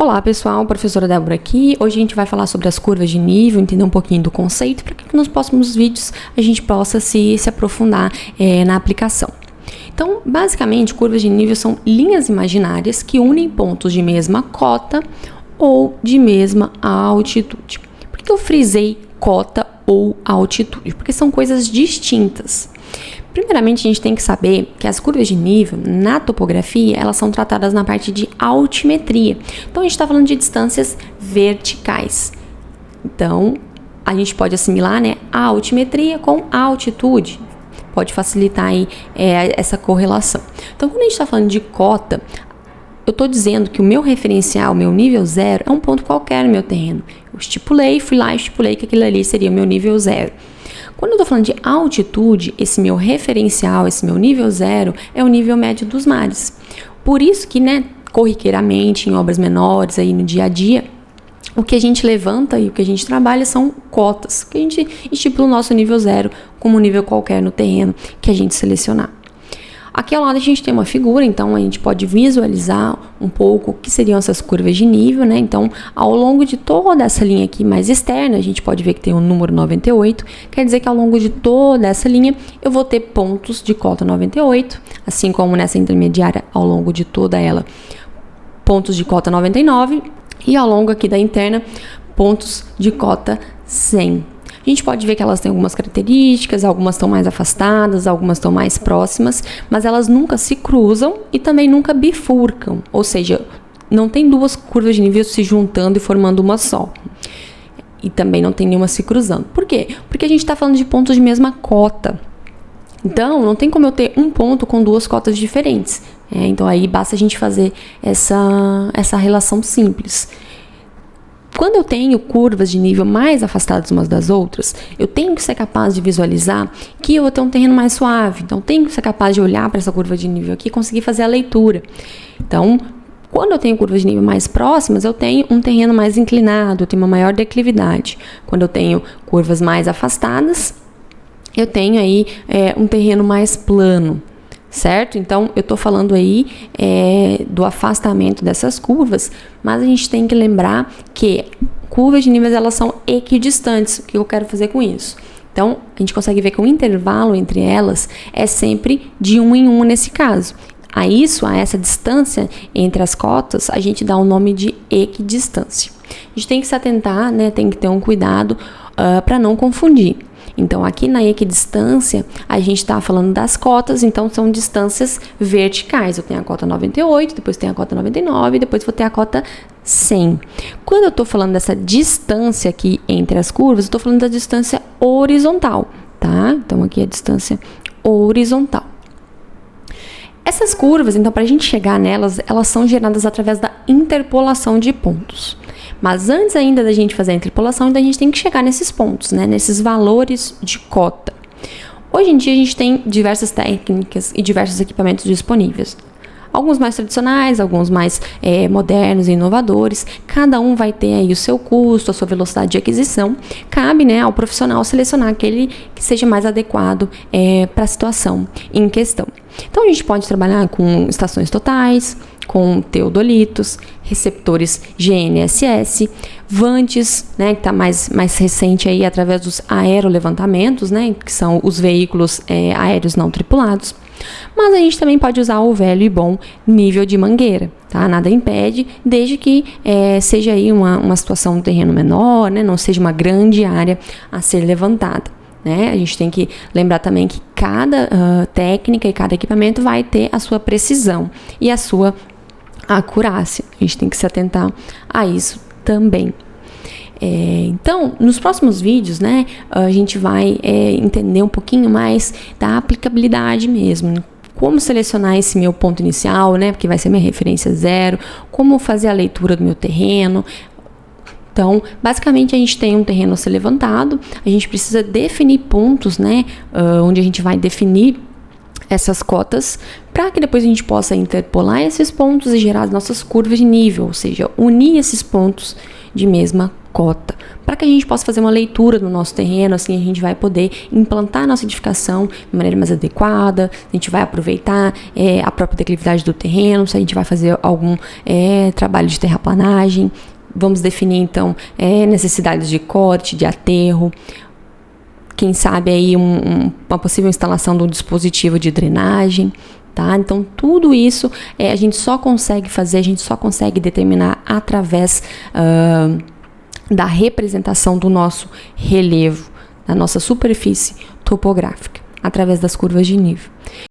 Olá pessoal, professora Débora aqui. Hoje a gente vai falar sobre as curvas de nível, entender um pouquinho do conceito, para que nos próximos vídeos a gente possa se aprofundar na aplicação. Então, basicamente, curvas de nível são linhas imaginárias que unem pontos de mesma cota ou de mesma altitude. Por que eu frisei cota ou altitude? Porque são coisas distintas. Primeiramente, a gente tem que saber que as curvas de nível, na topografia, elas são tratadas na parte de altimetria. Então, a gente está falando de distâncias verticais. Então, a gente pode assimilar, a altimetria com a altitude. Pode facilitar aí, essa correlação. Então, quando a gente está falando de cota, eu estou dizendo que o meu referencial, o meu nível 0, é um ponto qualquer no meu terreno. Eu fui lá e estipulei que aquilo ali seria o meu nível 0. Quando eu estou falando de altitude, esse meu referencial, esse meu nível 0, é o nível médio dos mares. Por isso que, corriqueiramente, em obras menores, aí no dia a dia, o que a gente levanta e o que a gente trabalha são cotas, que a gente estipula o nosso nível 0 como um nível qualquer no terreno que a gente selecionar. Aqui ao lado a gente tem uma figura, então a gente pode visualizar um pouco o que seriam essas curvas de nível, Então, ao longo de toda essa linha aqui mais externa, a gente pode ver que tem o número 98, quer dizer que ao longo de toda essa linha eu vou ter pontos de cota 98, assim como nessa intermediária ao longo de toda ela, pontos de cota 99 e ao longo aqui da interna, pontos de cota 100. A gente pode ver que elas têm algumas características, algumas estão mais afastadas, algumas estão mais próximas, mas elas nunca se cruzam e também nunca bifurcam, ou seja, não tem duas curvas de nível se juntando e formando uma só. E também não tem nenhuma se cruzando. Por quê? Porque a gente está falando de pontos de mesma cota. Então, não tem como eu ter um ponto com duas cotas diferentes. Então, aí basta a gente fazer essa relação simples. Quando eu tenho curvas de nível mais afastadas umas das outras, eu tenho que ser capaz de visualizar que eu vou ter um terreno mais suave. Então, eu tenho que ser capaz de olhar para essa curva de nível aqui e conseguir fazer a leitura. Então, quando eu tenho curvas de nível mais próximas, eu tenho um terreno mais inclinado, eu tenho uma maior declividade. Quando eu tenho curvas mais afastadas, eu tenho aí um terreno mais plano. Certo? Então, eu estou falando aí do afastamento dessas curvas, mas a gente tem que lembrar que curvas de níveis elas são equidistantes. O que eu quero fazer com isso? Então, a gente consegue ver que o intervalo entre elas é sempre de 1 em 1 nesse caso. A essa distância entre as cotas, a gente dá o nome de equidistância. A gente tem que se atentar, tem que ter um cuidado para não confundir. Então, aqui na equidistância, a gente está falando das cotas, então são distâncias verticais. Eu tenho a cota 98, depois tenho a cota 99, depois vou ter a cota 100. Quando eu estou falando dessa distância aqui entre as curvas, eu estou falando da distância horizontal, tá? Então, aqui é a distância horizontal. Essas curvas, então, para a gente chegar nelas, elas são geradas através da interpolação de pontos. Mas antes ainda da gente fazer a interpolação, a gente tem que chegar nesses pontos, nesses valores de cota. Hoje em dia a gente tem diversas técnicas e diversos equipamentos disponíveis. Alguns mais tradicionais, alguns mais modernos e inovadores. Cada um vai ter aí o seu custo, a sua velocidade de aquisição. Cabe ao profissional selecionar aquele que seja mais adequado para a situação em questão. Então a gente pode trabalhar com estações totais, com teodolitos, receptores GNSS, vantes, que está mais recente aí através dos aerolevantamentos, que são os veículos aéreos não tripulados. Mas a gente também pode usar o velho e bom nível de mangueira, tá? Nada impede, desde que seja aí uma situação no terreno menor, não seja uma grande área a ser levantada. A gente tem que lembrar também que cada técnica e cada equipamento vai ter a sua precisão e a sua acurácia. A gente tem que se atentar a isso também. Então, nos próximos vídeos, a gente vai entender um pouquinho mais da aplicabilidade mesmo. Como selecionar esse meu ponto inicial, porque vai ser minha referência 0, como fazer a leitura do meu terreno. Então, basicamente, a gente tem um terreno a ser levantado, a gente precisa definir pontos, onde a gente vai definir essas cotas, para que depois a gente possa interpolar esses pontos e gerar as nossas curvas de nível, ou seja, unir esses pontos de mesma cota, para que a gente possa fazer uma leitura do nosso terreno, assim a gente vai poder implantar a nossa edificação de maneira mais adequada, a gente vai aproveitar a própria declividade do terreno, se a gente vai fazer algum trabalho de terraplanagem, vamos definir então necessidades de corte, de aterro, quem sabe aí uma possível instalação de um dispositivo de drenagem. Tá? Então, tudo isso a gente só consegue fazer, a gente só consegue determinar através da representação do nosso relevo, da nossa superfície topográfica, através das curvas de nível.